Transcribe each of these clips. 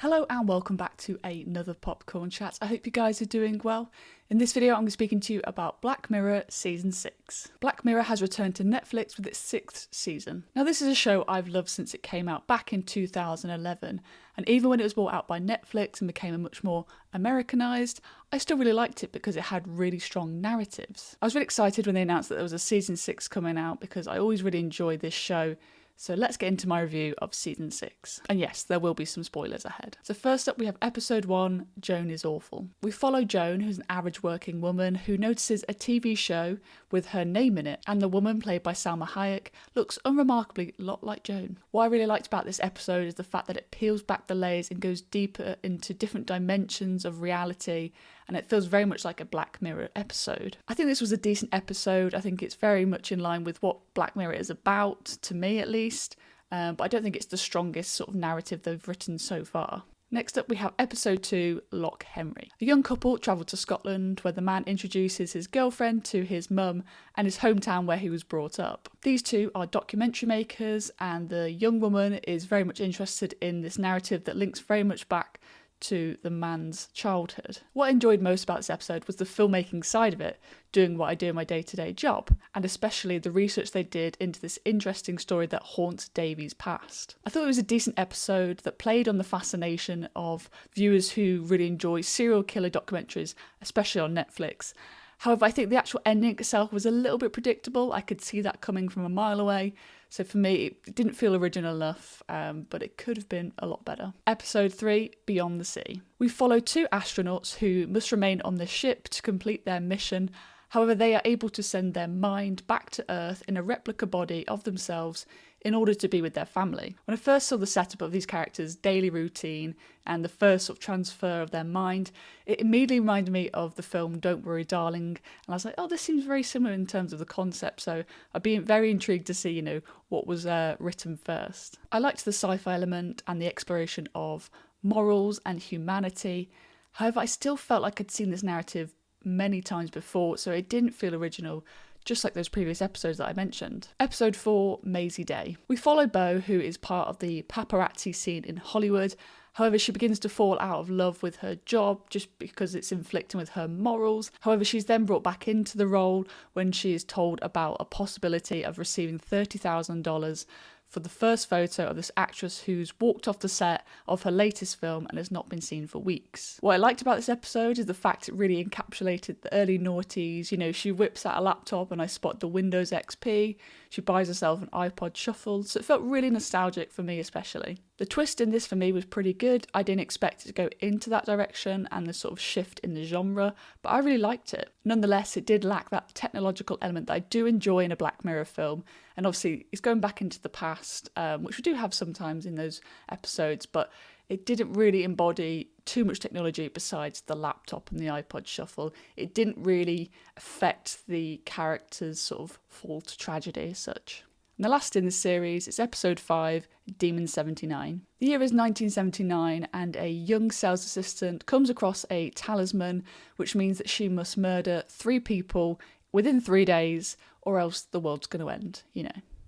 Hello and welcome back to another Popcorn Chat. I hope you guys are doing well. In this video I'm going to be speaking to you about Black Mirror Season 6. Black Mirror has returned to Netflix with its 6th season. Now this is a show I've loved since it came out back in 2011, and even when it was brought out by Netflix and became a much more Americanized, I still really liked it because it had really strong narratives. I was really excited when they announced that there was a Season 6 coming out because I always really enjoy this show. So let's get into my review of Season 6. And yes, there will be some spoilers ahead. So first up we have Episode 1, Joan is Awful. We follow Joan, who's an average working woman who notices a TV show with her name in it, and the woman, played by Salma Hayek, looks unremarkably a lot like Joan. What I really liked about this episode is the fact that it peels back the layers and goes deeper into different dimensions of reality, and it feels very much like a Black Mirror episode. I think this was a decent episode. I think it's very much in line with what Black Mirror is about, to me at least, but I don't think it's the strongest sort of narrative they've written so far. Next up we have Episode 2, Loch Henry. A young couple travel to Scotland where the man introduces his girlfriend to his mum and his hometown where he was brought up. These two are documentary makers, and the young woman is very much interested in this narrative that links very much back to the man's childhood. What I enjoyed most about this episode was the filmmaking side of it, doing what I do in my day-to-day job, and especially the research they did into this interesting story that haunts Davy's past. I thought it was a decent episode that played on the fascination of viewers who really enjoy serial killer documentaries, especially on Netflix. However, I think the actual ending itself was a little bit predictable. I could see that coming from a mile away. So for me, it didn't feel original enough, but it could have been a lot better. Episode 3, Beyond the Sea. We follow two astronauts who must remain on the ship to complete their mission. However, they are able to send their mind back to Earth in a replica body of themselves in order to be with their family. When I first saw the setup of these characters' daily routine and the first sort of transfer of their mind, it immediately reminded me of the film Don't Worry Darling, and I was like, oh, this seems very similar in terms of the concept, so I'd be very intrigued to see, what was written first. I liked the sci-fi element and the exploration of morals and humanity. However, I still felt like I'd seen this narrative many times before, so it didn't feel original, just like those previous episodes that I mentioned. Episode 4, Maisie Day. We follow Beau, who is part of the paparazzi scene in Hollywood. However, she begins to fall out of love with her job just because it's inflicting with her morals. However, she's then brought back into the role when she is told about a possibility of receiving $30,000 for the first photo of this actress who's walked off the set of her latest film and has not been seen for weeks. What I liked about this episode is the fact it really encapsulated the early noughties. She whips out a laptop and I spot the Windows XP. She buys herself an iPod Shuffle, so it felt really nostalgic for me especially. The twist in this for me was pretty good. I didn't expect it to go into that direction and the sort of shift in the genre, but I really liked it. Nonetheless, it did lack that technological element that I do enjoy in a Black Mirror film, and obviously it's going back into the past, which we do have sometimes in those episodes, but it didn't really embody too much technology besides the laptop and the iPod Shuffle. It didn't really affect the character's sort of fall to tragedy as such. And the last in the series is Episode 5, Demon 79. The year is 1979 and a young sales assistant comes across a talisman, which means that she must murder 3 people within 3 days or else the world's going to end,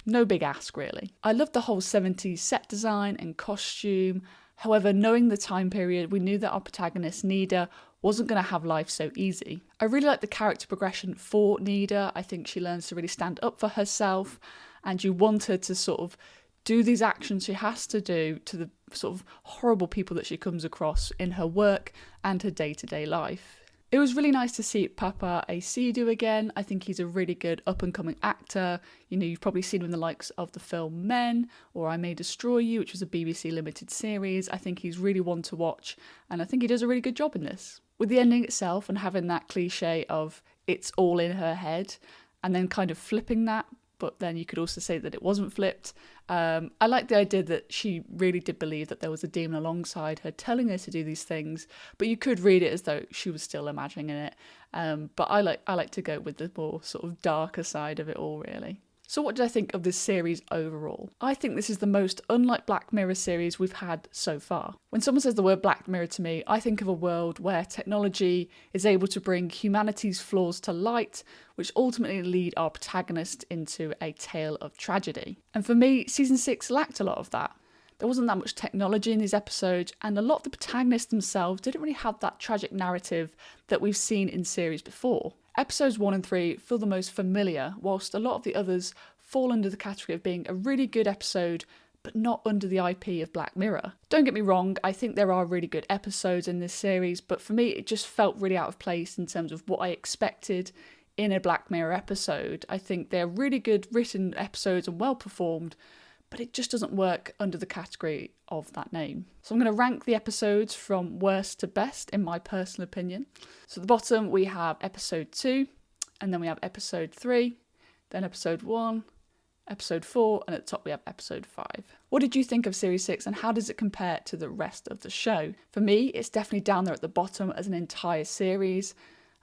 No big ask really. I loved the whole 70s set design and costume. However, knowing the time period, we knew that our protagonist, Nida, wasn't going to have life so easy. I really like the character progression for Nida. I think she learns to really stand up for herself, and you want her to sort of do these actions she has to do to the sort of horrible people that she comes across in her work and her day-to-day life. It was really nice to see Papa Asidu again. I think he's a really good up-and-coming actor. You've probably seen him in the likes of the film Men or I May Destroy You, which was a BBC limited series. I think he's really one to watch, and I think he does a really good job in this. With the ending itself and having that cliche of it's all in her head, and then kind of flipping that, but then you could also say that it wasn't flipped. I like the idea that she really did believe that there was a demon alongside her telling her to do these things, but you could read it as though she was still imagining it. But I like to go with the more sort of darker side of it all, really. So what did I think of this series overall? I think this is the most unlike Black Mirror series we've had so far. When someone says the word Black Mirror to me, I think of a world where technology is able to bring humanity's flaws to light, which ultimately lead our protagonist into a tale of tragedy. And for me, season 6 lacked a lot of that. There wasn't that much technology in these episodes, and a lot of the protagonists themselves didn't really have that tragic narrative that we've seen in series before. Episodes 1 and 3 feel the most familiar, whilst a lot of the others fall under the category of being a really good episode, but not under the IP of Black Mirror. Don't get me wrong, I think there are really good episodes in this series, but for me it just felt really out of place in terms of what I expected in a Black Mirror episode. I think they're really good written episodes and well performed, but it just doesn't work under the category of that name. So I'm going to rank the episodes from worst to best in my personal opinion. So at the bottom we have episode 2, and then we have episode 3, then episode 1, episode 4, and at the top we have episode 5. What did you think of series 6 and how does it compare to the rest of the show? For me, it's definitely down there at the bottom as an entire series,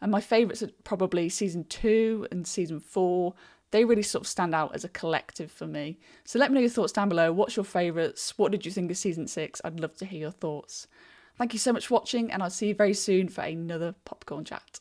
and my favourites are probably season 2 and season 4. They really sort of stand out as a collective for me. So let me know your thoughts down below. What's your favourites? What did you think of season 6? I'd love to hear your thoughts. Thank you so much for watching, and I'll see you very soon for another popcorn chat.